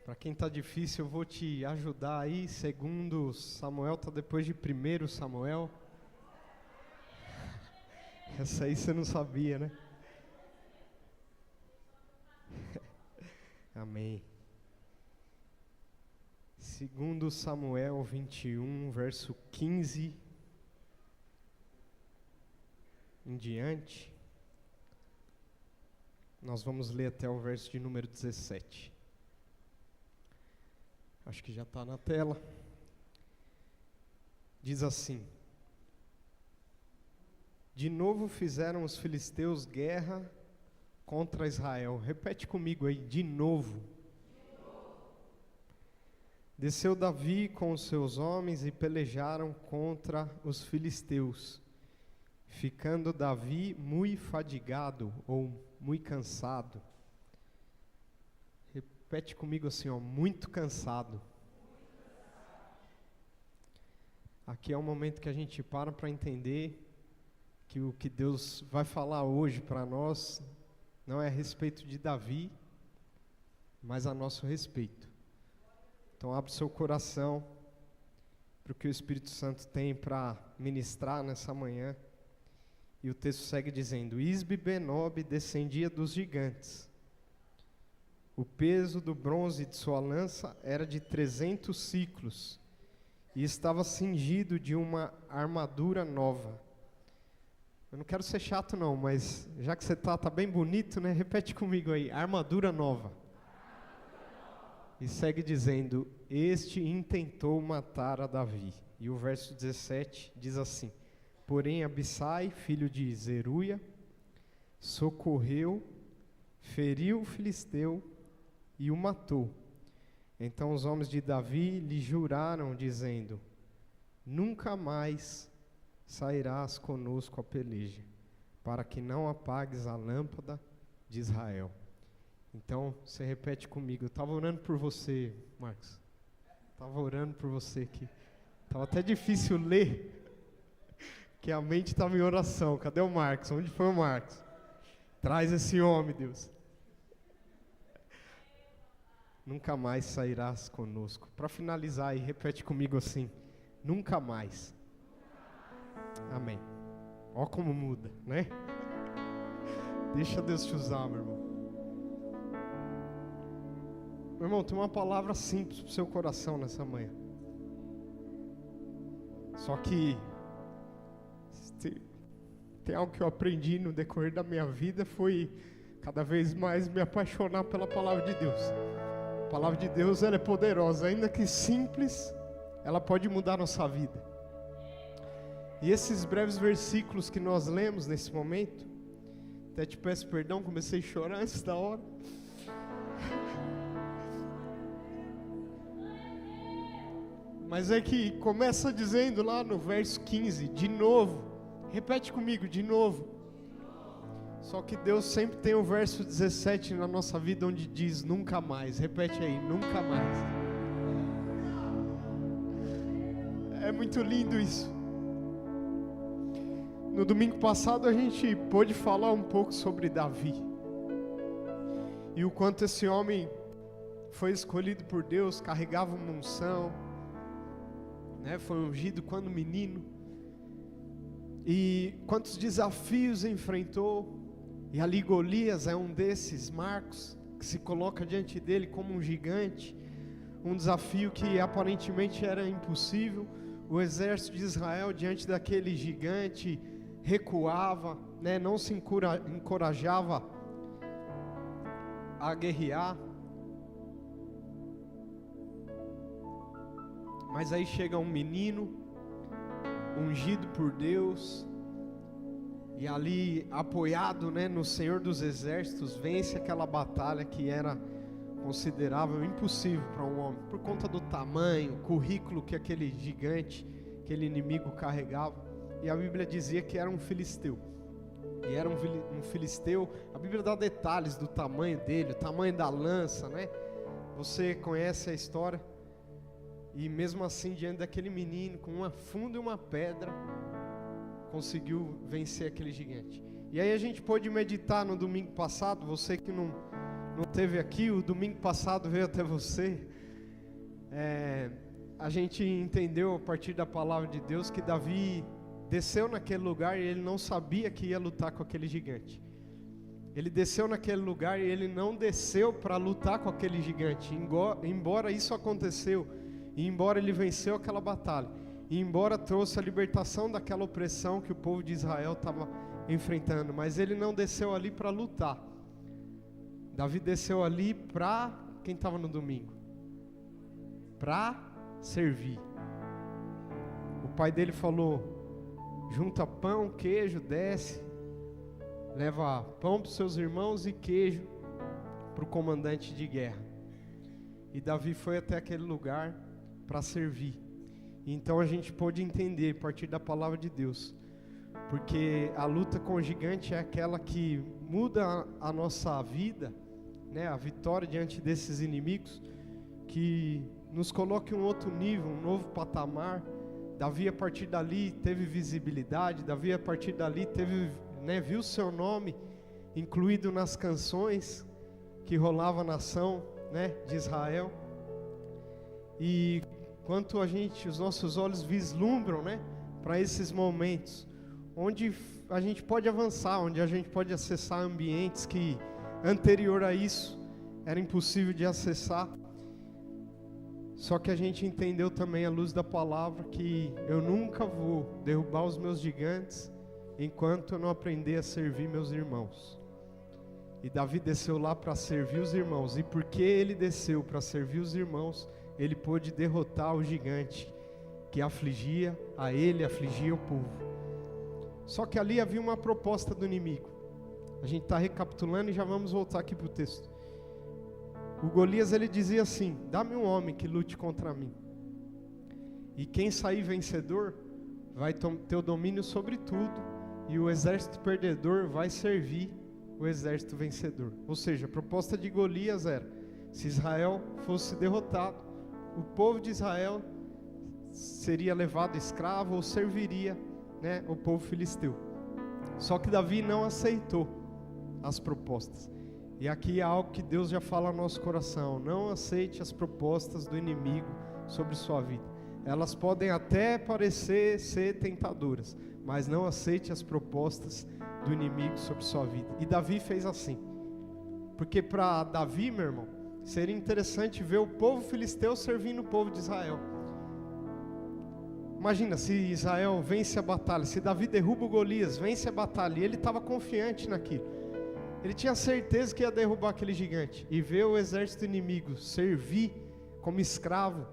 Para quem está difícil, eu vou te ajudar aí. Segundo Samuel, está depois de 1 Samuel. Essa aí você não sabia, né? Amém. Segundo Samuel 21, verso 15 em diante. Nós vamos ler até o verso de número 17. Acho que já está na tela. Diz assim: de novo fizeram os filisteus guerra contra Israel. Repete comigo aí, de novo. Desceu Davi com os seus homens e pelejaram contra os filisteus, ficando Davi muito fadigado ou muito cansado. Repete comigo assim, muito cansado. Aqui é o momento que a gente para entender que o que Deus vai falar hoje para nós não é a respeito de Davi, mas a nosso respeito. Então abre seu coração para o que o Espírito Santo tem para ministrar nessa manhã. E o texto segue dizendo: Isbi-Benob descendia dos gigantes. O peso do bronze de sua lança era de 300 siclos, e estava cingido de uma armadura nova. Eu não quero ser chato não, mas já que você tá bem bonito, né? Repete comigo aí, armadura nova. E segue dizendo: este intentou matar a Davi. E o verso 17 diz assim: porém Abissai, filho de Zeruia, socorreu, feriu o filisteu e o matou. Então os homens de Davi lhe juraram, dizendo: nunca mais sairás conosco a peleja, para que não apagues a lâmpada de Israel. Então, você repete comigo. Eu estava orando por você, Marcos. Estava orando por você aqui. Estava até difícil ler, que a mente estava em oração. Cadê o Marcos? Onde foi o Marcos? Traz esse homem, Deus. Nunca mais sairás conosco. Para finalizar aí, repete comigo assim: nunca mais. Amém. Ó como muda, né? Deixa Deus te usar, meu irmão. Meu irmão, tem uma palavra simples para o seu coração nessa manhã. Só que tem algo que eu aprendi no decorrer da minha vida, foi cada vez mais me apaixonar pela palavra de Deus. A palavra de Deus, ela é poderosa, ainda que simples, ela pode mudar a nossa vida. E esses breves versículos que nós lemos nesse momento, até te peço perdão, comecei a chorar antes da hora. Mas é que começa dizendo lá no verso 15, de novo. Repete comigo, de novo. Só que Deus sempre tem o verso 17 na nossa vida, onde diz nunca mais. Repete aí, nunca mais. É muito lindo isso. No domingo passado a gente pôde falar um pouco sobre Davi. E o quanto esse homem foi escolhido por Deus, carregava uma unção, né? Foi ungido quando menino. E quantos desafios enfrentou. E ali Golias é um desses, Marcos, que se coloca diante dele como um gigante. Um desafio que aparentemente era impossível. O exército de Israel diante daquele gigante recuava, né? Não se encorajava a guerrear. Mas aí chega um menino ungido por Deus, e ali apoiado, né, no Senhor dos Exércitos, vence aquela batalha que era considerável impossível para um homem, por conta do tamanho, currículo que aquele gigante, aquele inimigo carregava. E a Bíblia dizia que era um filisteu. E era um filisteu. A Bíblia dá detalhes do tamanho dele, o tamanho da lança, né? Você conhece a história. E mesmo assim, diante daquele menino, com uma funda e uma pedra, conseguiu vencer aquele gigante. E aí a gente pôde meditar no domingo passado. Você que não não teve aqui, o domingo passado veio até você, a gente entendeu a partir da palavra de Deus que Davi desceu naquele lugar e ele não sabia que ia lutar com aquele gigante. Ele desceu naquele lugar e ele não desceu para lutar com aquele gigante, embora isso aconteceu, e embora ele venceu aquela batalha, e embora trouxe a libertação daquela opressão que o povo de Israel estava enfrentando, mas ele não desceu ali para lutar. Davi desceu ali para, quem estava no domingo? Para servir. O pai dele falou: junta pão, queijo, desce, leva pão para os seus irmãos e queijo para o comandante de guerra. E Davi foi até aquele lugar para servir. Então a gente pôde entender a partir da palavra de Deus, porque a luta com o gigante é aquela que muda a nossa vida, né? A vitória diante desses inimigos, que nos coloca em um outro nível, um novo patamar. Davi a partir dali teve visibilidade, Davi a partir dali teve, viu seu nome incluído nas canções que rolava a nação, de Israel. E quanto os nossos olhos vislumbram, para esses momentos, onde a gente pode avançar, onde a gente pode acessar ambientes que anterior a isso era impossível de acessar. Só que a gente entendeu também à luz da palavra que eu nunca vou derrubar os meus gigantes enquanto eu não aprender a servir meus irmãos. E Davi desceu lá para servir os irmãos, e porque ele desceu para servir os irmãos, ele pôde derrotar o gigante que afligia a ele, afligia o povo. Só que ali havia uma proposta do inimigo. A gente está recapitulando e já vamos voltar aqui para o texto. O Golias, ele dizia assim: dá-me um homem que lute contra mim, e quem sair vencedor vai ter o domínio sobre tudo, e o exército perdedor vai servir o exército vencedor. Ou seja, a proposta de Golias era: se Israel fosse derrotado, o povo de Israel seria levado escravo ou serviria, o povo filisteu. Só que Davi não aceitou as propostas. E aqui é algo que Deus já fala ao nosso coração: não aceite as propostas do inimigo sobre sua vida. Elas podem até parecer ser tentadoras, mas não aceite as propostas do inimigo sobre sua vida. E Davi fez assim, porque para Davi, meu irmão, seria interessante ver o povo filisteu servindo o povo de Israel. Imagina se Israel vence a batalha, se Davi derruba o Golias, vence a batalha, e ele estava confiante naquilo. Ele tinha certeza que ia derrubar aquele gigante, e ver o exército inimigo servir como escravo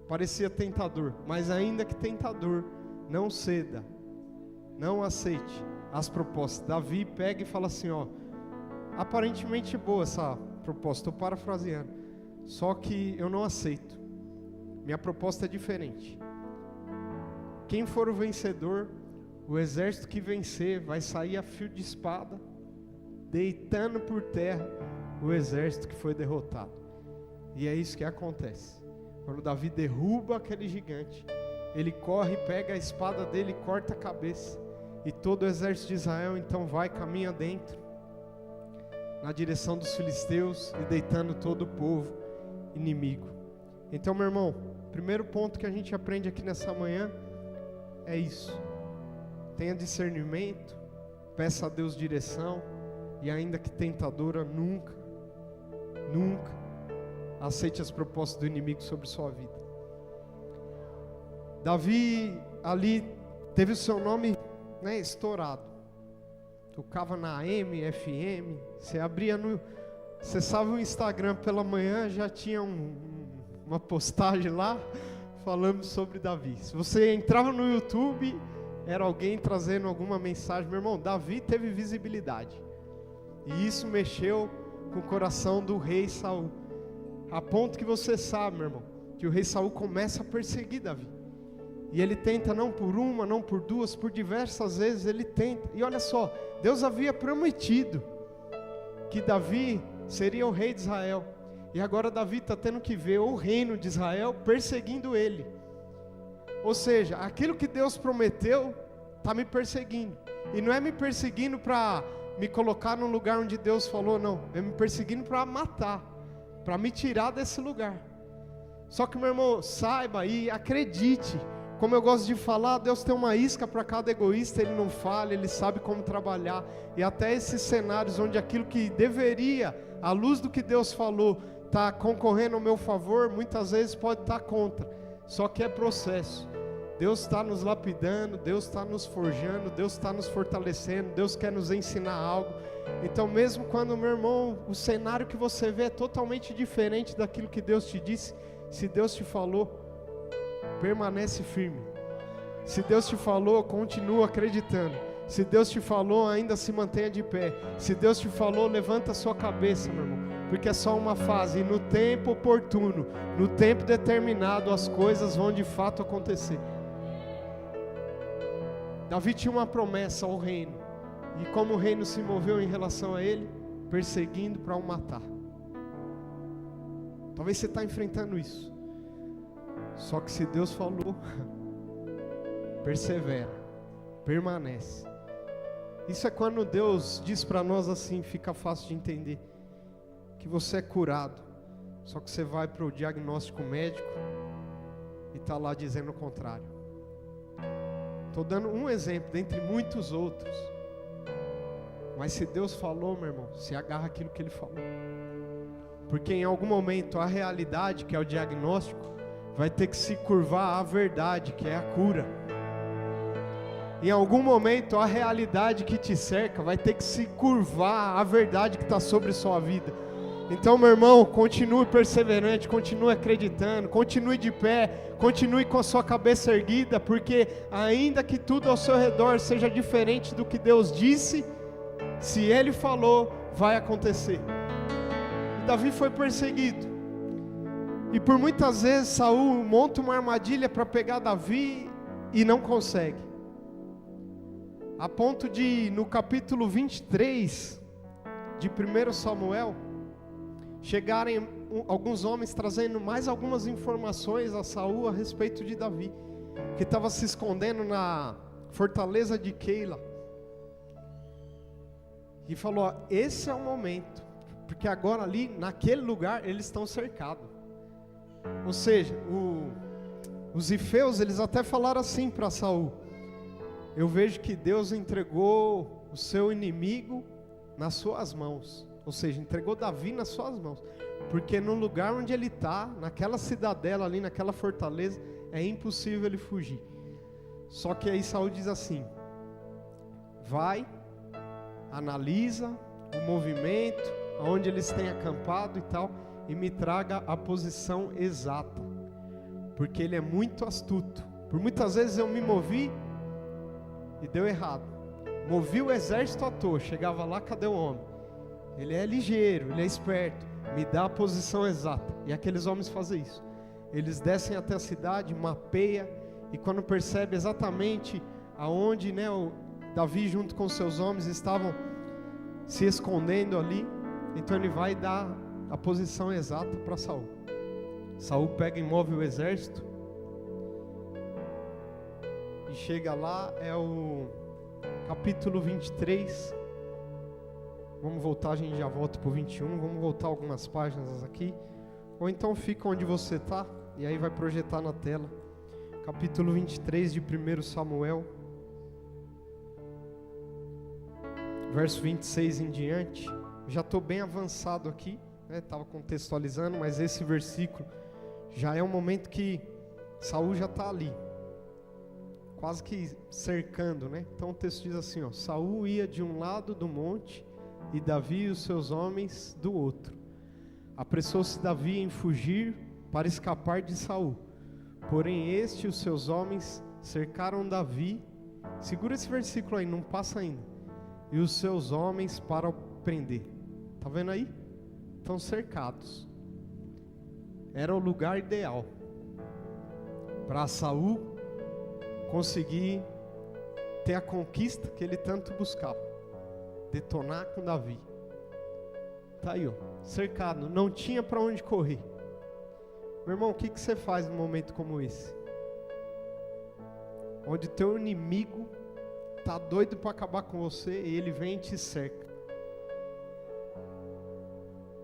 parecia tentador. Mas ainda que tentador, não ceda, não aceite as propostas. Davi pega e fala assim: aparentemente boa essa proposta, estou parafraseando, só que eu não aceito, minha proposta é diferente. Quem for o vencedor, o exército que vencer vai sair a fio de espada, deitando por terra o exército que foi derrotado. E é isso que acontece. Quando Davi derruba aquele gigante, ele corre, pega a espada dele e corta a cabeça. E todo o exército de Israel então caminha dentro, na direção dos filisteus, e deitando todo o povo inimigo. Então, meu irmão, primeiro ponto que a gente aprende aqui nessa manhã é isso: tenha discernimento, peça a Deus direção, e ainda que tentadora, nunca aceite as propostas do inimigo sobre sua vida. Davi ali teve o seu nome estourado, tocava na AM, FM, você abria acessava o Instagram pela manhã, já tinha uma postagem lá falando sobre Davi. Se você entrava no YouTube, era alguém trazendo alguma mensagem. Meu irmão, Davi teve visibilidade, e isso mexeu com o coração do rei Saul, a ponto que você sabe, meu irmão, que o rei Saul começa a perseguir Davi. E ele tenta, não por uma, não por duas, por diversas vezes ele tenta. E olha só, Deus havia prometido que Davi seria o rei de Israel. E agora Davi está tendo que ver o reino de Israel perseguindo ele. Ou seja, aquilo que Deus prometeu está me perseguindo. E não é me perseguindo para me colocar num lugar onde Deus falou, não, é me perseguindo para matar, para me tirar desse lugar. Só que, meu irmão, saiba e acredite, como eu gosto de falar, Deus tem uma isca para cada egoísta, Ele não falha, Ele sabe como trabalhar. E até esses cenários onde aquilo que deveria, à luz do que Deus falou, está concorrendo ao meu favor, muitas vezes pode estar contra. Só que é processo. Deus está nos lapidando, Deus está nos forjando, Deus está nos fortalecendo, Deus quer nos ensinar algo. Então mesmo quando, meu irmão, o cenário que você vê é totalmente diferente daquilo que Deus te disse, se Deus te falou, permanece firme. Se Deus te falou, continua acreditando. Se Deus te falou, ainda se mantenha de pé. Se Deus te falou, levanta a sua cabeça, meu irmão, porque é só uma fase, e no tempo oportuno, no tempo determinado, as coisas vão de fato acontecer. Davi tinha uma promessa ao reino, e como o reino se moveu em relação a ele, perseguindo para o matar. Talvez você está enfrentando isso. Só que se Deus falou, persevera, permanece. Isso é quando Deus diz para nós assim, fica fácil de entender, que você é curado, só que você vai para o diagnóstico médico e está lá dizendo o contrário. Estou dando um exemplo dentre muitos outros, mas se Deus falou, meu irmão, se agarra aquilo que Ele falou, porque em algum momento a realidade, que é o diagnóstico, vai ter que se curvar à verdade, que é a cura. Em algum momento a realidade que te cerca vai ter que se curvar à verdade que está sobre sua vida. Então, meu irmão, continue perseverante, continue acreditando, continue de pé, continue com a sua cabeça erguida, porque ainda que tudo ao seu redor seja diferente do que Deus disse, se Ele falou, vai acontecer. E Davi foi perseguido. E por muitas vezes Saul monta uma armadilha para pegar Davi e não consegue. A ponto de, no capítulo 23 de 1 Samuel, chegarem alguns homens trazendo mais algumas informações a Saul a respeito de Davi, que estava se escondendo na fortaleza de Keila. E falou, ó, esse é o momento, porque agora ali, naquele lugar, eles estão cercados. Ou seja, os ifeus, eles até falaram assim para Saul, eu vejo que Deus entregou o seu inimigo nas suas mãos. Ou seja, entregou Davi nas suas mãos. Porque no lugar onde ele está, naquela cidadela ali, naquela fortaleza, é impossível ele fugir. Só que aí Saul diz assim, vai, analisa o movimento, onde eles têm acampado e tal, e me traga a posição exata. Porque ele é muito astuto. Por muitas vezes eu me movi e deu errado. Movi o exército à toa, chegava lá, cadê o homem? Ele é ligeiro, ele é esperto, me dá a posição exata. E aqueles homens fazem isso. Eles descem até a cidade, mapeia, e quando percebe exatamente aonde, o Davi junto com seus homens estavam se escondendo ali, então ele vai dar a posição exata para Saul. Saul pega e move o exército, e chega lá, é o capítulo 23. Vamos voltar, a gente já volta para o 21. Vamos voltar algumas páginas aqui. Ou então fica onde você está, e aí vai projetar na tela. Capítulo 23 de 1 Samuel. Verso 26 em diante. Já estou bem avançado aqui, estava contextualizando, mas esse versículo já é um momento que Saul já está ali, quase que cercando, Então o texto diz assim, ó, Saul ia de um lado do monte e Davi e os seus homens do outro. Apressou-se Davi em fugir para escapar de Saul. Porém este e os seus homens cercaram Davi. Segura esse versículo aí, não passa ainda. E os seus homens para o prender. Tá vendo aí? Estão cercados. Era o lugar ideal para Saul conseguir ter a conquista que ele tanto buscava, detonar com Davi. Tá aí, ó, cercado, não tinha para onde correr. Meu irmão, o que você faz num momento como esse? Onde teu inimigo tá doido para acabar com você e ele vem e te cerca.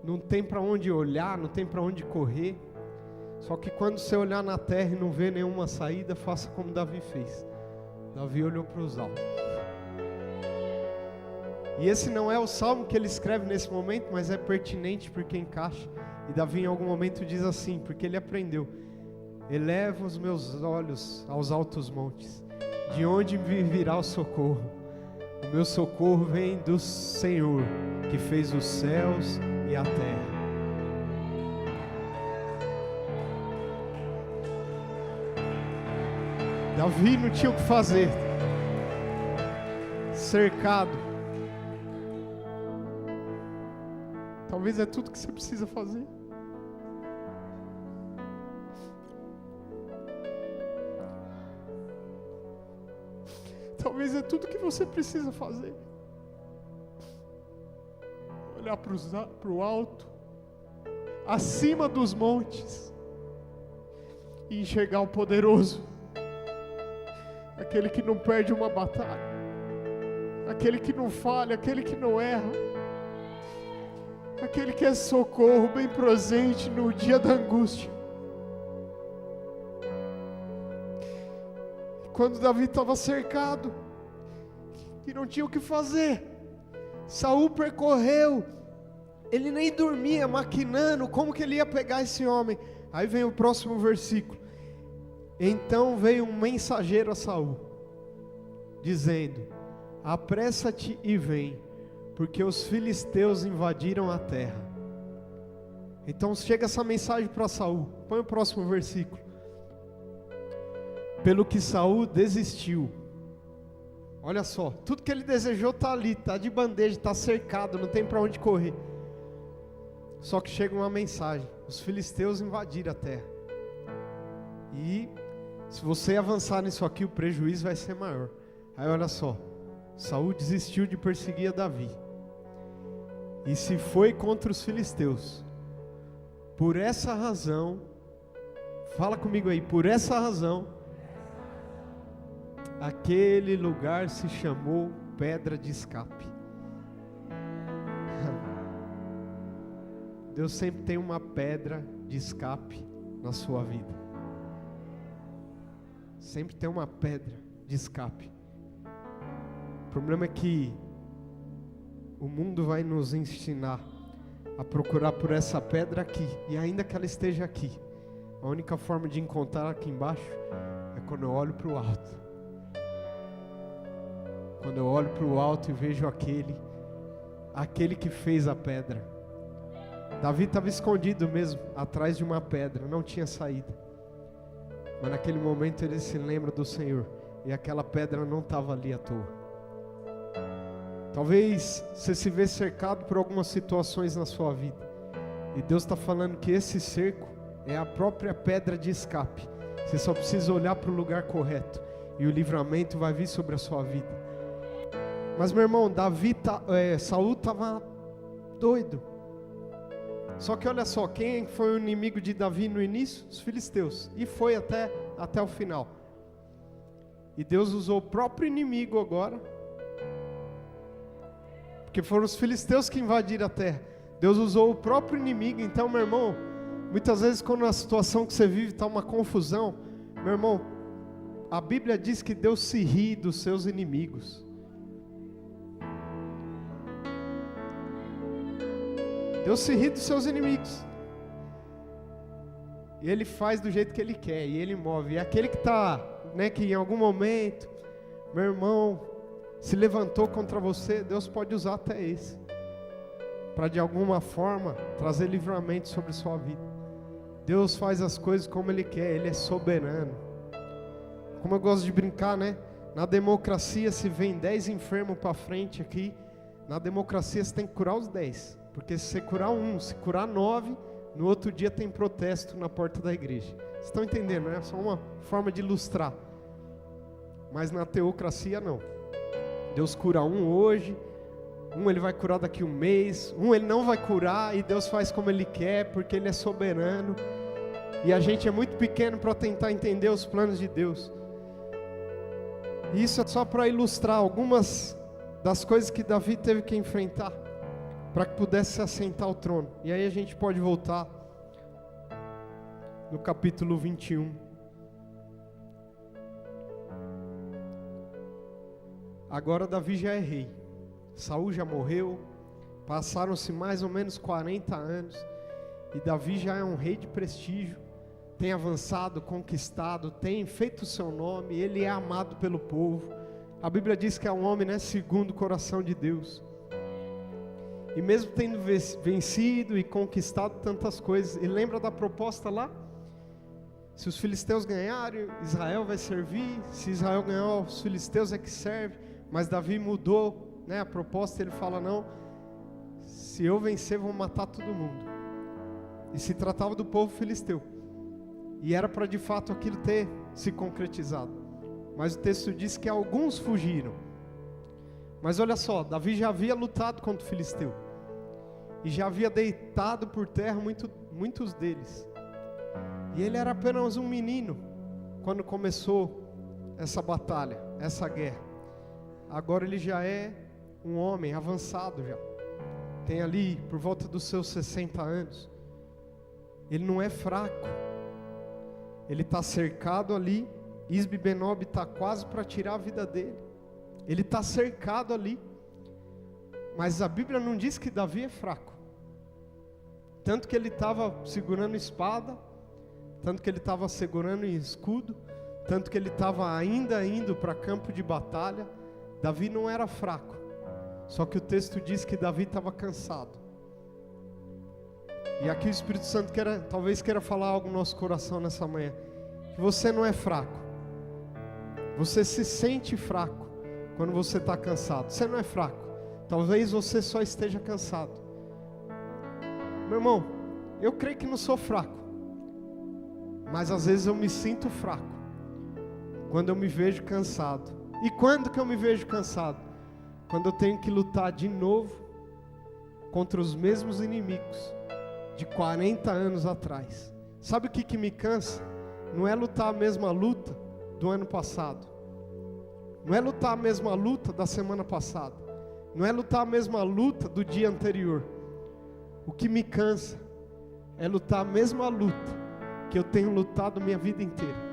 não tem para onde olhar, não tem para onde correr. Só que quando você olhar na terra e não ver nenhuma saída, faça como Davi fez. Davi olhou para os altos. E esse não é o salmo que ele escreve nesse momento, mas é pertinente porque encaixa. E Davi em algum momento diz assim, porque ele aprendeu: eleva os meus olhos aos altos montes, de onde me virá o socorro? O meu socorro vem do Senhor, que fez os céus e a terra. Davi não tinha o que fazer, cercado. Talvez é tudo que você precisa fazer. Talvez é tudo que você precisa fazer. Olhar para o alto, acima dos montes, e enxergar o poderoso, aquele que não perde uma batalha, aquele que não falha, aquele que não erra, aquele que é socorro bem presente no dia da angústia. Quando Davi estava cercado e não tinha o que fazer, Saul percorreu, ele nem dormia, maquinando como que ele ia pegar esse homem. Aí vem o próximo versículo: então veio um mensageiro a Saul, dizendo: apressa-te e vem, porque os filisteus invadiram a terra. Então chega essa mensagem para Saul. Põe o próximo versículo. Pelo que Saul desistiu. Olha só, tudo que ele desejou está ali, está de bandeja, está cercado, não tem para onde correr. Só que chega uma mensagem: os filisteus invadiram a terra. E se você avançar nisso aqui, o prejuízo vai ser maior. Aí olha só, Saul desistiu de perseguir a Davi e se foi contra os filisteus. Por essa razão, fala comigo aí, por essa razão, aquele lugar se chamou Pedra de Escape. Deus sempre tem uma pedra de escape na sua vida. Sempre tem uma pedra de escape. O problema é que o mundo vai nos ensinar a procurar por essa pedra aqui. E ainda que ela esteja aqui, a única forma de encontrar aqui embaixo é quando eu olho para o alto. Quando eu olho para o alto e vejo aquele que fez a pedra. Davi estava escondido mesmo, atrás de uma pedra, não tinha saída. Mas naquele momento ele se lembra do Senhor, e aquela pedra não estava ali à toa. Talvez você se vê cercado por algumas situações na sua vida, e Deus está falando que esse cerco é a própria pedra de escape. Você só precisa olhar para o lugar correto, e o livramento vai vir sobre a sua vida. Mas meu irmão, Saul estava doido. Só que olha só, quem foi o inimigo de Davi no início? Os filisteus. E foi até o final. E Deus usou o próprio inimigo agora. Porque foram os filisteus que invadiram a terra. Deus usou o próprio inimigo. Então, meu irmão, muitas vezes quando a situação que você vive está uma confusão, meu irmão, a Bíblia diz que Deus se ri dos seus inimigos. Deus se ri dos seus inimigos. E Ele faz do jeito que Ele quer. E Ele move. E aquele que está, que em algum momento, meu irmão, se levantou contra você, Deus pode usar até esse, para de alguma forma trazer livramento sobre sua vida. Deus faz as coisas como Ele quer. Ele é soberano. Como eu gosto de brincar, na democracia, se vem 10 enfermos para frente aqui, na democracia você tem que curar os 10. Porque se você curar um, se curar 9, no outro dia tem protesto na porta da igreja. Vocês estão entendendo, né? É só uma forma de ilustrar. Mas na teocracia não. Deus cura um hoje, um Ele vai curar daqui um mês, um Ele não vai curar e Deus faz como Ele quer, porque Ele é soberano. E a gente é muito pequeno para tentar entender os planos de Deus. E isso é só para ilustrar algumas das coisas que Davi teve que enfrentar para que pudesse se assentar ao trono. E aí a gente pode voltar no capítulo 21. Agora Davi já é rei. Saul já morreu. Passaram-se mais ou menos 40 anos. E Davi já é um rei de prestígio. Tem avançado, conquistado, tem feito o seu nome. Ele é amado pelo povo. A Bíblia diz que é um homem, né, segundo o coração de Deus. E mesmo tendo vencido e conquistado tantas coisas, ele lembra da proposta lá? Se os filisteus ganharem, Israel vai servir. Se Israel ganhar, os filisteus é que serve. Mas Davi mudou, né, a proposta. Ele fala: não, se eu vencer, vou matar todo mundo. E se tratava do povo filisteu. E era para de fato aquilo ter se concretizado. Mas o texto diz que alguns fugiram. Mas olha só, Davi já havia lutado contra o filisteu. E já havia deitado por terra muitos deles. E ele era apenas um menino quando começou essa batalha, essa guerra. Agora ele já é um homem avançado já. Tem ali por volta dos seus 60 anos. Ele não é fraco. Ele está cercado ali. Isbi-Benob está quase para tirar a vida dele. Ele está cercado ali. Mas a Bíblia não diz que Davi é fraco. Tanto que ele estava segurando espada, tanto que ele estava segurando escudo, tanto que ele estava ainda indo para campo de batalha. Davi não era fraco. Só que o texto diz que Davi estava cansado. E aqui o Espírito Santo talvez queira falar algo no nosso coração nessa manhã. Que você não é fraco. Você se sente fraco quando você está cansado. Você não é fraco. Talvez você só esteja cansado. Meu irmão, eu creio que não sou fraco. Mas às vezes eu me sinto fraco quando eu me vejo cansado. E quando que eu me vejo cansado? Quando eu tenho que lutar de novo contra os mesmos inimigos de 40 anos atrás. Sabe o que me cansa? Não é lutar a mesma luta do ano passado. Não é lutar a mesma luta da semana passada. Não é lutar a mesma luta do dia anterior. O que me cansa é lutar a mesma luta que eu tenho lutado minha vida inteira.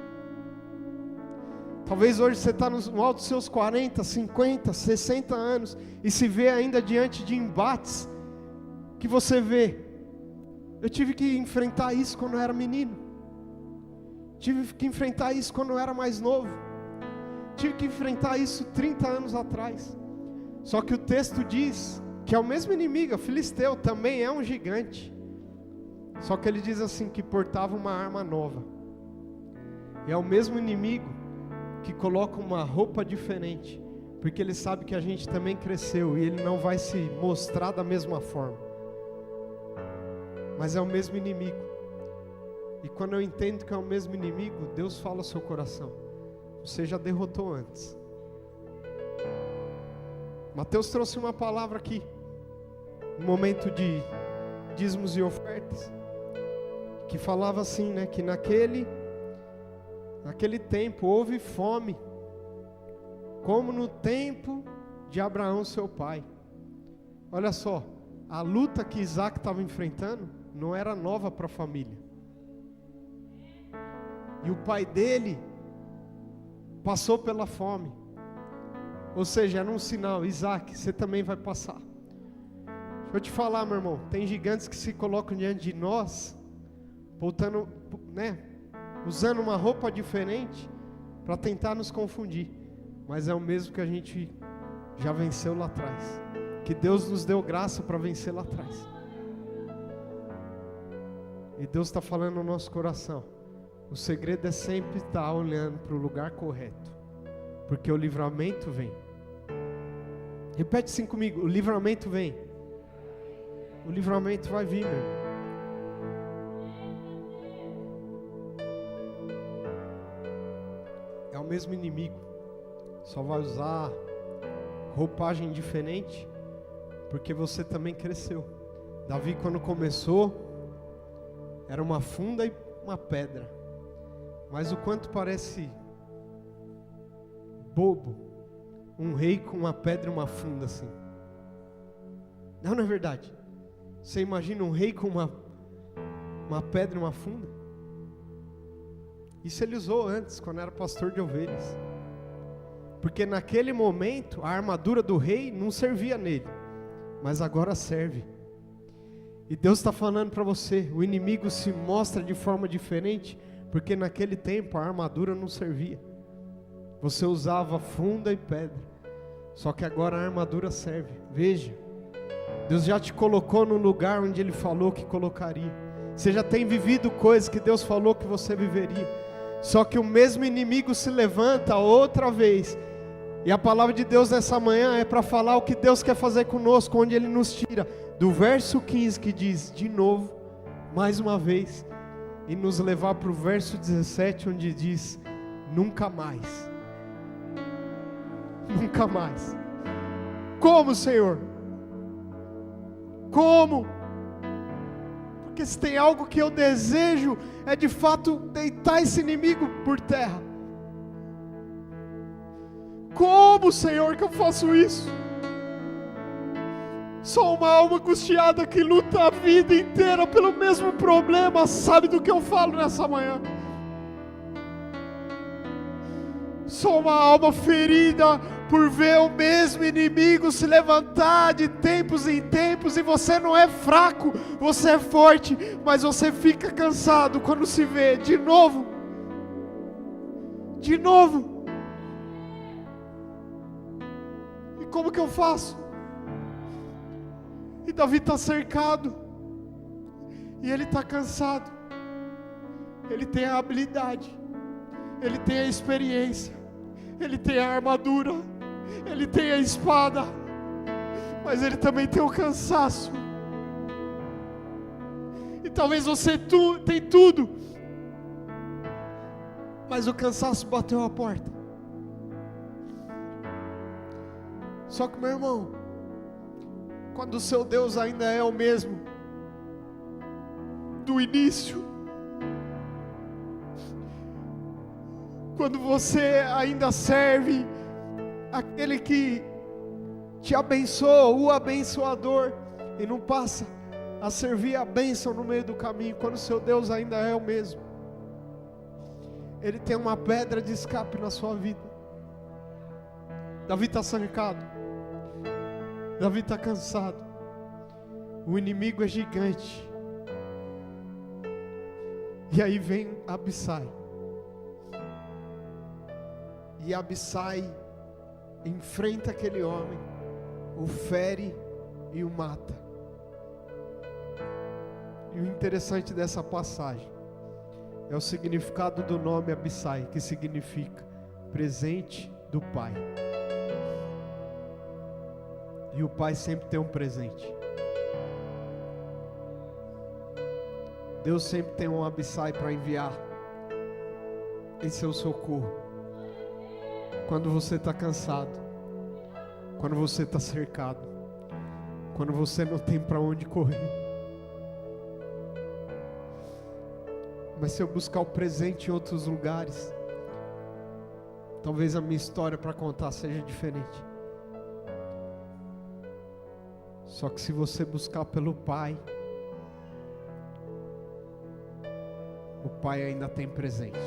Talvez hoje você está no alto dos seus 40, 50, 60 anos e se vê ainda diante de embates que você vê. Eu tive que enfrentar isso quando eu era menino. Tive que enfrentar isso quando eu era mais novo. Tive que enfrentar isso 30 anos atrás. Só que o texto diz que é o mesmo inimigo, o filisteu também é um gigante. Só que ele diz assim, que portava uma arma nova. E é o mesmo inimigo que coloca uma roupa diferente, porque ele sabe que a gente também cresceu e ele não vai se mostrar da mesma forma. Mas é o mesmo inimigo. E quando eu entendo que é o mesmo inimigo, Deus fala ao seu coração: você já derrotou antes. Mateus trouxe uma palavra aqui, no momento de dízimos e ofertas, que falava assim, né, que naquele tempo houve fome, como no tempo de Abraão seu pai. Olha só, a luta que Isaac estava enfrentando não era nova para a família. E o pai dele passou pela fome. Ou seja, era um sinal: Isaac, você também vai passar. Deixa eu te falar, meu irmão, tem gigantes que se colocam diante de nós, voltando, né, usando uma roupa diferente para tentar nos confundir, mas é o mesmo que a gente já venceu lá atrás, que Deus nos deu graça para vencer lá atrás. E Deus está falando no nosso coração: o segredo é sempre estar olhando para o lugar correto, porque o livramento vem. Repete assim comigo: o livramento vem. O livramento vai vir, meu irmão. É o mesmo inimigo, só vai usar roupagem diferente, porque você também cresceu. Davi, quando começou, era uma funda e uma pedra, mas o quanto parece bobo um rei com uma pedra e uma funda assim. Não, não é verdade? Você imagina um rei com uma pedra e uma funda? Isso ele usou antes, quando era pastor de ovelhas. Porque naquele momento, a armadura do rei não servia nele, mas agora serve. E Deus está falando para você, o inimigo se mostra de forma diferente, porque naquele tempo a armadura não servia. Você usava funda e pedra, só que agora a armadura serve. Veja, Deus já te colocou no lugar onde Ele falou que colocaria. Você já tem vivido coisas que Deus falou que você viveria. Só que o mesmo inimigo se levanta outra vez. E a palavra de Deus nessa manhã é para falar o que Deus quer fazer conosco, onde Ele nos tira do verso 15 que diz, de novo, mais uma vez, e nos levar para o verso 17 onde diz, nunca mais. Nunca mais. Como, Senhor? Como? Porque se tem algo que eu desejo, é de fato deitar esse inimigo por terra. Como, Senhor, que eu faço isso? Só uma alma angustiada que luta a vida inteira pelo mesmo problema, sabe do que eu falo nessa manhã? Só uma alma ferida por ver o mesmo inimigo se levantar de tempos em tempos, e você não é fraco, você é forte, mas você fica cansado quando se vê de novo. De novo. E como que eu faço? E Davi está cercado, e ele está cansado, ele tem a habilidade, ele tem a experiência, ele tem a armadura, ele tem a espada, mas ele também tem o cansaço. E talvez você tem tudo, mas o cansaço bateu a porta. Só que, meu irmão, quando o seu Deus ainda é o mesmo do início, quando você ainda serve aquele que te abençoa, o abençoador, e não passa a servir a bênção no meio do caminho, quando o seu Deus ainda é o mesmo, Ele tem uma pedra de escape na sua vida. Davi está cercado, Davi está cansado, o inimigo é gigante, e aí vem Abissai, e Abissai enfrenta aquele homem, o fere e o mata. E o interessante dessa passagem é o significado do nome Abissai, que significa presente do Pai. E o Pai sempre tem um presente. Deus sempre tem um Abissai para enviar em seu socorro. Quando você está cansado, quando você está cercado, quando você não tem para onde correr. Mas se eu buscar o presente em outros lugares, talvez a minha história para contar seja diferente. Só que se você buscar pelo Pai, o Pai ainda tem presente.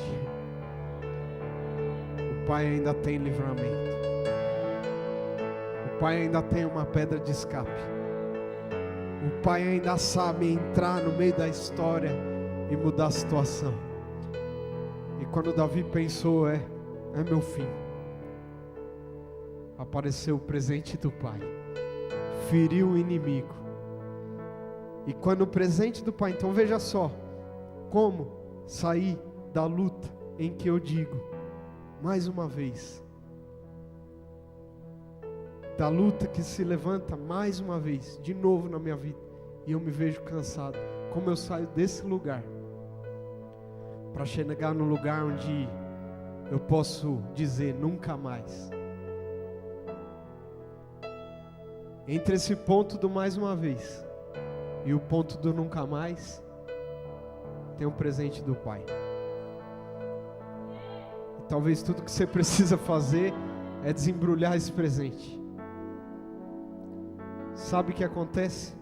O Pai ainda tem livramento. O Pai ainda tem uma pedra de escape. O Pai ainda sabe entrar no meio da história e mudar a situação. E quando Davi pensou, é meu fim, apareceu o presente do Pai, feriu o inimigo. E quando o presente do Pai, então veja só, como sair da luta em que eu digo, mais uma vez, da luta que se levanta mais uma vez, de novo na minha vida, e eu me vejo cansado, como eu saio desse lugar, para chegar no lugar onde eu posso dizer nunca mais. Entre esse ponto do mais uma vez e o ponto do nunca mais, tem um presente do Pai. E talvez tudo que você precisa fazer é desembrulhar esse presente. Sabe o que acontece?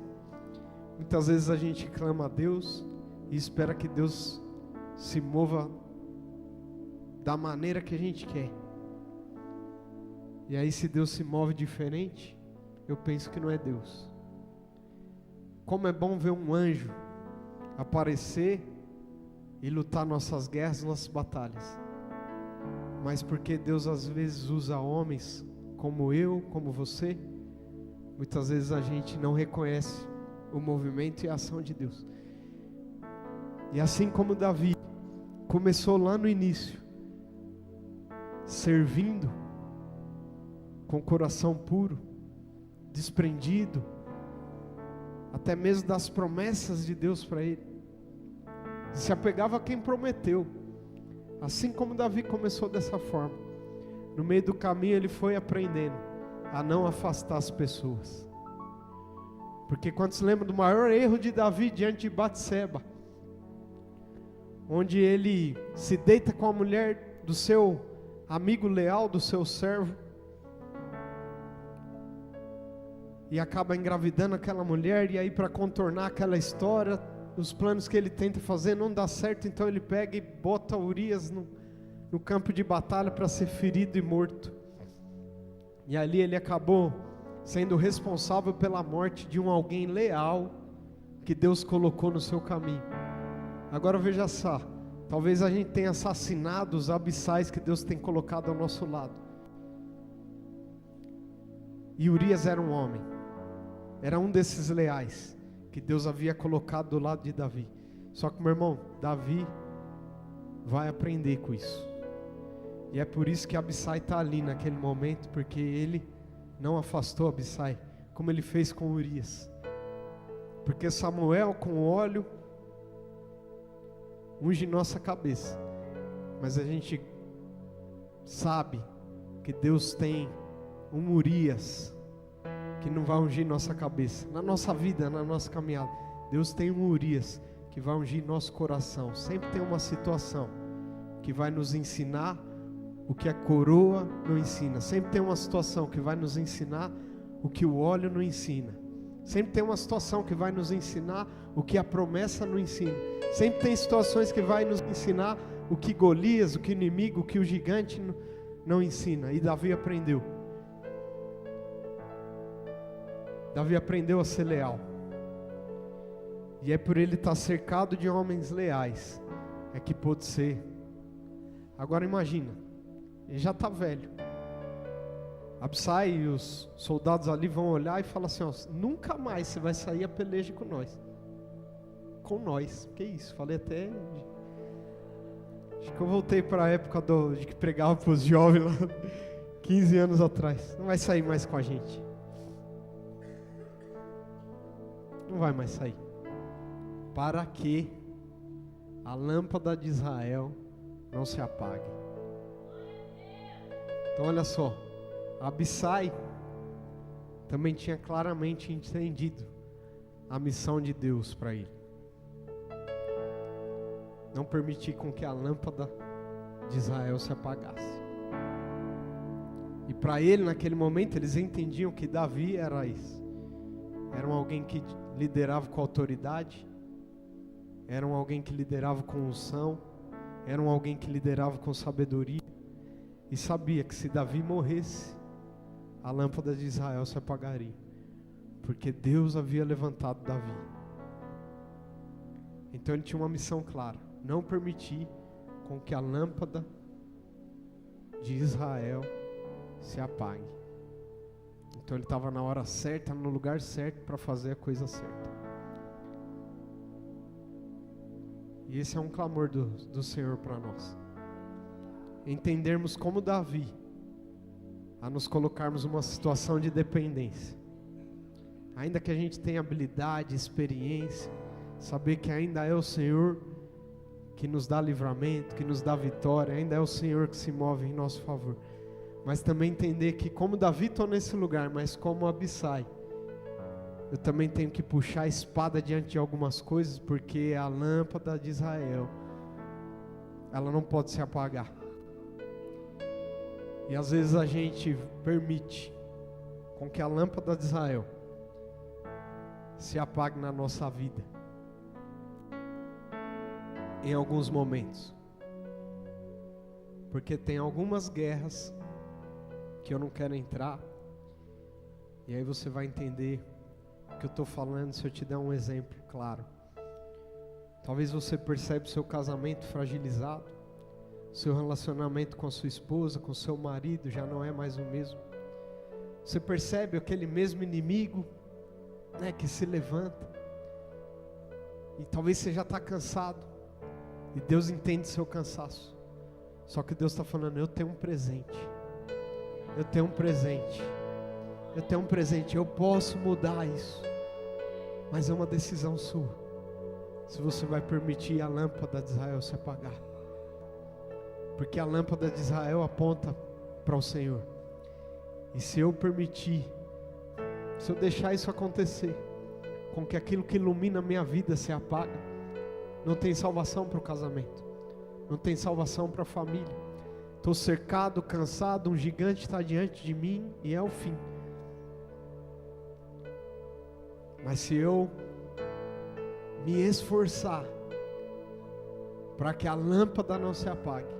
Muitas vezes a gente clama a Deus e espera que Deus se mova da maneira que a gente quer. E aí, se Deus se move diferente, eu penso que não é Deus. Como é bom ver um anjo aparecer e lutar nossas guerras, nossas batalhas. Mas porque Deus às vezes usa homens como eu, como você, muitas vezes a gente não reconhece o movimento e a ação de Deus. E assim como Davi começou lá no início, servindo com coração puro, desprendido, até mesmo das promessas de Deus para ele, se apegava a quem prometeu. Assim como Davi começou dessa forma, no meio do caminho ele foi aprendendo a não afastar as pessoas. Porque quando se lembra do maior erro de Davi diante de Batseba, onde ele se deita com a mulher do seu amigo leal, do seu servo, e acaba engravidando aquela mulher, e aí para contornar aquela história, os planos que ele tenta fazer não dá certo, então ele pega e bota Urias no campo de batalha para ser ferido e morto. E ali ele acabou sendo responsável pela morte de alguém leal que Deus colocou no seu caminho. Agora veja só, talvez a gente tenha assassinado os abissais que Deus tem colocado ao nosso lado. E Urias era um homem, era um desses leais que Deus havia colocado do lado de Davi. Só que, meu irmão, Davi vai aprender com isso. E é por isso que Abissai está ali naquele momento, porque ele não afastou Abissai, como ele fez com Urias. Porque Samuel com óleo unge nossa cabeça, mas a gente sabe que Deus tem um Urias que não vai ungir nossa cabeça, na nossa vida, na nossa caminhada. Deus tem um Urias que vai ungir nosso coração. Sempre tem uma situação que vai nos ensinar o que a coroa não ensina. Sempre tem uma situação que vai nos ensinar o que o óleo não ensina. Sempre tem uma situação que vai nos ensinar o que a promessa não ensina. Sempre tem situações que vai nos ensinar o que Golias, o que o inimigo, o que o gigante não ensina. E Davi aprendeu. Davi aprendeu a ser leal. E é por ele estar cercado de homens leais é que pôde ser. Agora imagina, ele já está velho. Abissai e os soldados ali vão olhar e falar assim, ó, nunca mais você vai sair a peleja com nós. Com nós, que isso? Falei até... Acho que eu voltei para a época de que pregava para os jovens lá, 15 anos atrás. Não vai sair mais com a gente. Não vai mais sair. Para que a lâmpada de Israel não se apague. Então olha só, Abissai também tinha claramente entendido a missão de Deus para ele. Não permitir com que a lâmpada de Israel se apagasse. E para ele naquele momento eles entendiam que Davi era isso. Era alguém que liderava com autoridade, era alguém que liderava com unção, era alguém que liderava com sabedoria, e sabia que se Davi morresse, a lâmpada de Israel se apagaria, porque Deus havia levantado Davi. Então ele tinha uma missão clara, não permitir com que a lâmpada de Israel se apague. Então ele estava na hora certa, no lugar certo para fazer a coisa certa. E esse é um clamor do Senhor para nós. Entendermos como Davi, a nos colocarmos numa situação de dependência. Ainda que a gente tenha habilidade, experiência, saber que ainda é o Senhor que nos dá livramento, que nos dá vitória, ainda é o Senhor que se move em nosso favor. Mas também entender que como Davi estou nesse lugar, mas como Abissai, eu também tenho que puxar a espada diante de algumas coisas, porque a lâmpada de Israel, ela não pode se apagar. E às vezes a gente permite com que a lâmpada de Israel se apague na nossa vida. Em alguns momentos. Porque tem algumas guerras que eu não quero entrar. E aí você vai entender o que eu estou falando se eu te der um exemplo claro. Talvez você perceba o seu casamento fragilizado. Seu relacionamento com a sua esposa, com o seu marido já não é mais o mesmo. Você percebe aquele mesmo inimigo, né, que se levanta. E talvez você já está cansado. E Deus entende seu cansaço. Só que Deus está falando, eu tenho um presente. Eu tenho um presente. Eu tenho um presente. Eu posso mudar isso. Mas é uma decisão sua. Se você vai permitir a lâmpada de Israel se apagar. Porque a lâmpada de Israel aponta para o Senhor. E se eu permitir, se eu deixar isso acontecer, com que aquilo que ilumina a minha vida se apaga, não tem salvação para o casamento, não tem salvação para a família. Estou cercado, cansado, um gigante está diante de mim e é o fim. Mas se eu me esforçar para que a lâmpada não se apague,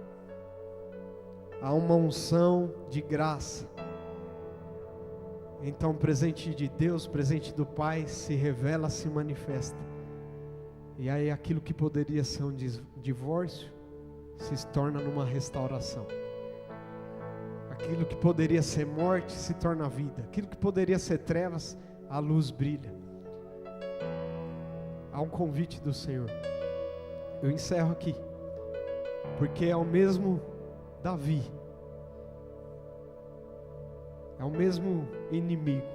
há uma unção de graça. Então o presente de Deus, o presente do Pai se revela, se manifesta. E aí aquilo que poderia ser um divórcio se torna numa restauração. Aquilo que poderia ser morte se torna vida. Aquilo que poderia ser trevas, a luz brilha. Há um convite do Senhor. Eu encerro aqui, porque é o mesmo Davi, é o mesmo inimigo,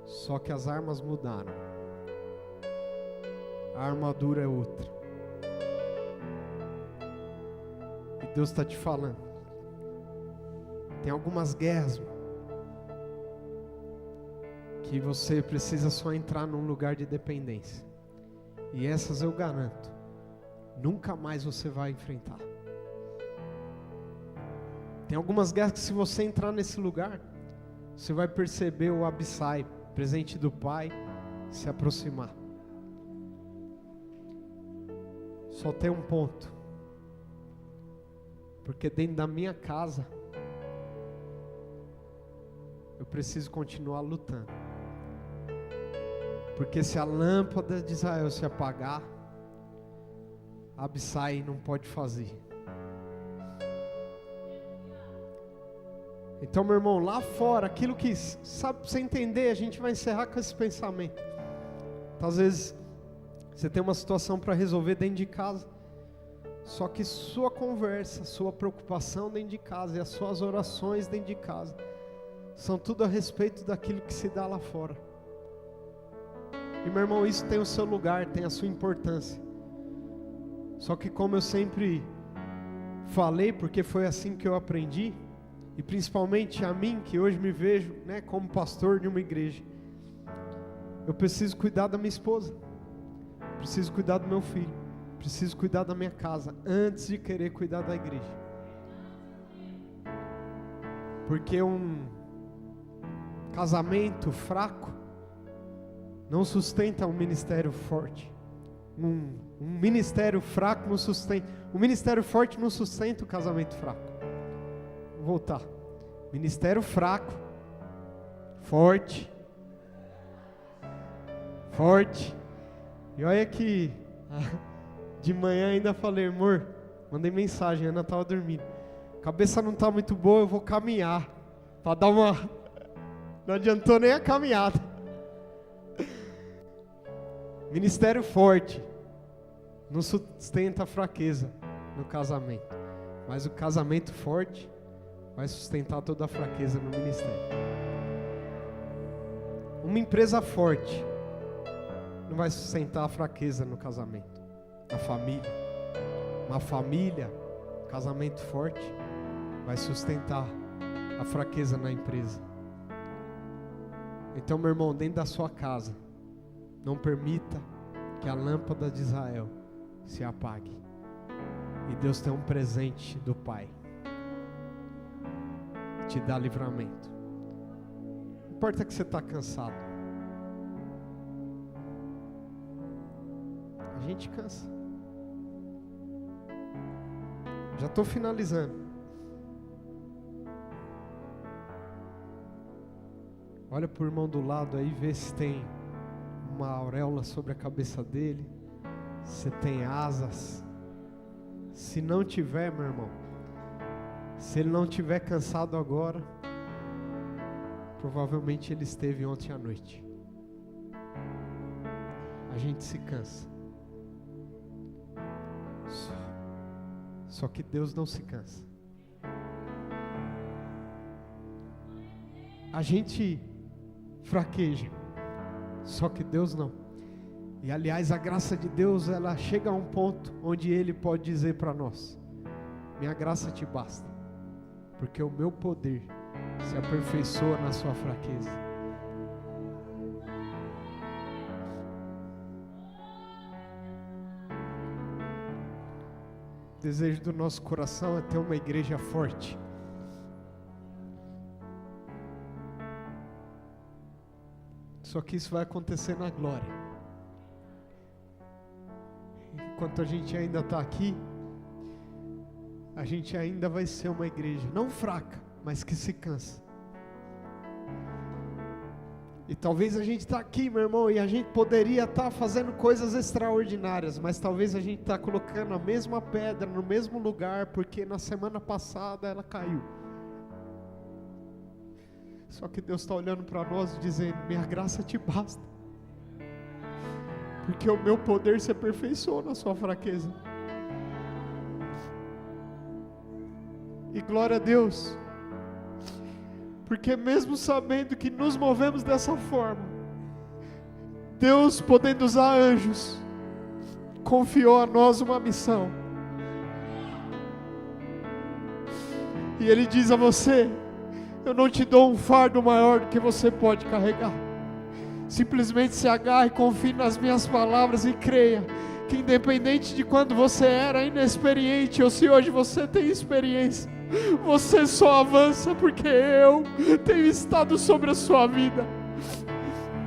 só que as armas mudaram. A armadura é outra. E Deus está te falando. Tem algumas guerras que você precisa só entrar num lugar de dependência. E essas eu garanto, nunca mais você vai enfrentar. Tem algumas guerras que se você entrar nesse lugar, você vai perceber o Abissai, presente do Pai, se aproximar. Só tem um ponto. Porque dentro da minha casa, eu preciso continuar lutando. Porque se a lâmpada de Israel se apagar, Abissai não pode fazer. Então, meu irmão, lá fora, aquilo que, sabe, pra você entender, a gente vai encerrar com esse pensamento. Então, às vezes, você tem uma situação para resolver dentro de casa, só que sua conversa, sua preocupação dentro de casa e as suas orações dentro de casa, são tudo a respeito daquilo que se dá lá fora. E, meu irmão, isso tem o seu lugar, tem a sua importância. Só que como eu sempre falei, porque foi assim que eu aprendi, e principalmente a mim, que hoje me vejo, né, como pastor de uma igreja, eu preciso cuidar da minha esposa, preciso cuidar do meu filho, preciso cuidar da minha casa, antes de querer cuidar da igreja. Porque um casamento fraco não sustenta um ministério forte. Um ministério fraco não sustenta. Um ministério forte não sustenta o casamento fraco. Vou voltar. Ministério fraco, forte. E olha que de manhã ainda falei, amor, mandei mensagem, a Ana estava dormindo. Cabeça não está muito boa, eu vou caminhar. Para dar uma. Não adiantou nem a caminhada. Ministério forte não sustenta a fraqueza no casamento, mas o casamento forte vai sustentar toda a fraqueza no ministério. Uma empresa forte não vai sustentar a fraqueza no casamento, na família. Uma família, casamento forte, vai sustentar a fraqueza na empresa. Então, meu irmão, dentro da sua casa, não permita que a lâmpada de Israel se apague. E Deus tem um presente do Pai. Te dá livramento. Não importa que você está cansado. gente cansa. Já estou finalizando. Olha para o irmão do lado aí, vê se tem uma auréola sobre a cabeça dele, se tem asas. Se não tiver, meu irmão, se ele não tiver cansado agora, provavelmente ele esteve ontem à noite. A gente se cansa. Só que Deus não se cansa. A gente fraqueja, só que Deus não. E aliás, a graça de Deus, ela chega a um ponto onde Ele pode dizer para nós: minha graça te basta, porque o meu poder se aperfeiçoa na sua fraqueza. O desejo do nosso coração é ter uma igreja forte. Só que isso vai acontecer na glória. Enquanto a gente ainda está aqui, a gente ainda vai ser uma igreja, não fraca, mas que se cansa. E talvez a gente está aqui, meu irmão, e a gente poderia estar fazendo coisas extraordinárias, mas talvez a gente está colocando a mesma pedra no mesmo lugar, porque na semana passada ela caiu. Só que Deus está olhando para nós e dizendo: minha graça te basta, porque o meu poder se aperfeiçoou na sua fraqueza. E glória a Deus, porque mesmo sabendo que nos movemos dessa forma, Deus, podendo usar anjos, confiou a nós uma missão. E Ele diz a você: eu não te dou um fardo maior do que você pode carregar. Simplesmente se agarre, confie nas minhas palavras e creia que independente de quando você era inexperiente ou se hoje você tem experiência, você só avança porque eu tenho estado sobre a sua vida.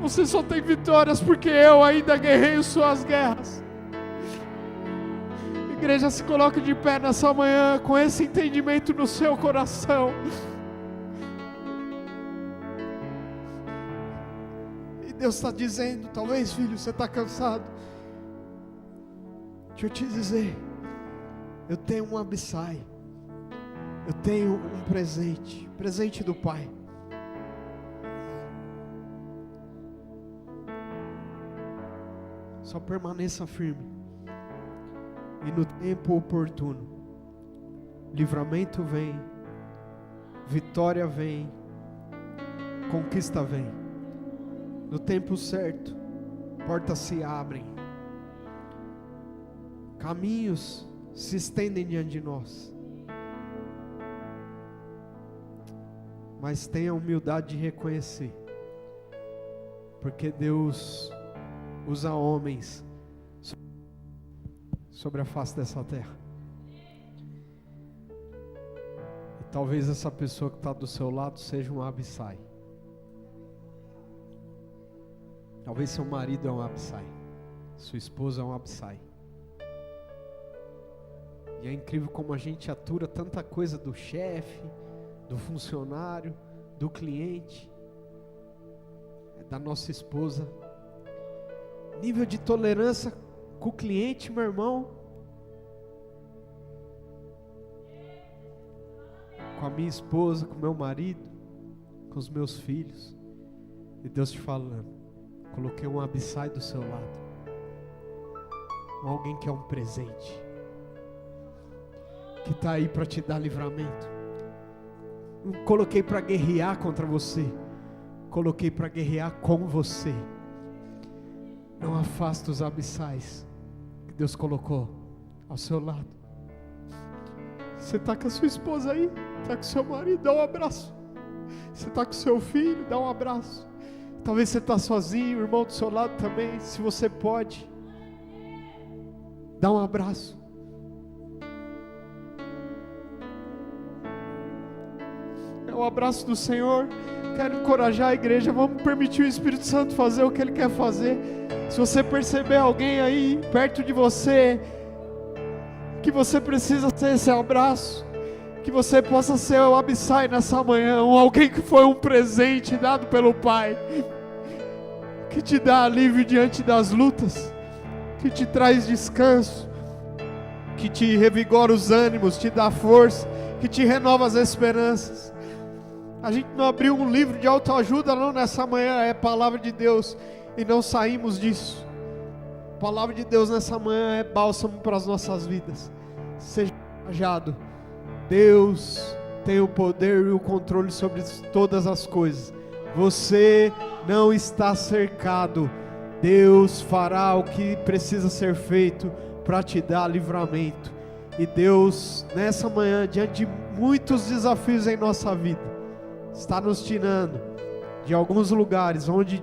Você só tem vitórias porque eu ainda guerreio suas guerras. Igreja, se coloque de pé nessa manhã com esse entendimento no seu coração. E Deus está dizendo: talvez, filho, você está cansado. Deixa eu te dizer, eu tenho um Abissai. Eu tenho um presente do Pai. Só permaneça firme. E no tempo oportuno, livramento vem, vitória vem, conquista vem. No tempo certo, portas se abrem, caminhos se estendem diante de nós. Mas tenha a humildade de reconhecer, porque Deus usa homens sobre a face dessa terra. E talvez essa pessoa que está do seu lado seja um Abissai. Talvez seu marido é um Abissai, sua esposa é um Abissai. E é incrível como a gente atura tanta coisa do chefe, do funcionário, do cliente, da nossa esposa. Nível de tolerância com o cliente, meu irmão, com a minha esposa, com o meu marido, com os meus filhos. E Deus te falando: coloquei um Abissai do seu lado, alguém que é um presente, que está aí para te dar livramento. Não coloquei para guerrear contra você, coloquei para guerrear com você. Não afasta os Abissais que Deus colocou ao seu lado. Você está com a sua esposa aí, está com o seu marido, dá um abraço. Você está com o seu filho, dá um abraço. Talvez você está sozinho, o irmão do seu lado também. Se você pode, dá um abraço. É o abraço do Senhor. Quero encorajar a igreja, vamos permitir o Espírito Santo fazer o que Ele quer fazer. Se você perceber alguém aí perto de você, que você precisa ter esse abraço, que você possa ser o Abissai nessa manhã, alguém que foi um presente dado pelo Pai, que te dá alívio diante das lutas, que te traz descanso, que te revigora os ânimos, te dá força, que te renova as esperanças. A gente não abriu um livro de autoajuda não nessa manhã, é palavra de Deus, e não saímos disso. A palavra de Deus nessa manhã é bálsamo para as nossas vidas. Seja encorajado. Deus tem o poder e o controle sobre todas as coisas. Você não está cercado. Deus fará o que precisa ser feito para te dar livramento. E Deus, nessa manhã, diante de muitos desafios em nossa vida, está nos tirando de alguns lugares onde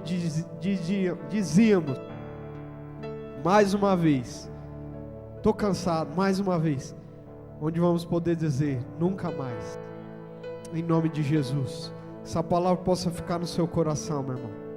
dizíamos, mais uma vez, estou cansado, mais uma vez, onde vamos poder dizer, nunca mais, em nome de Jesus. Essa palavra possa ficar no seu coração, meu irmão.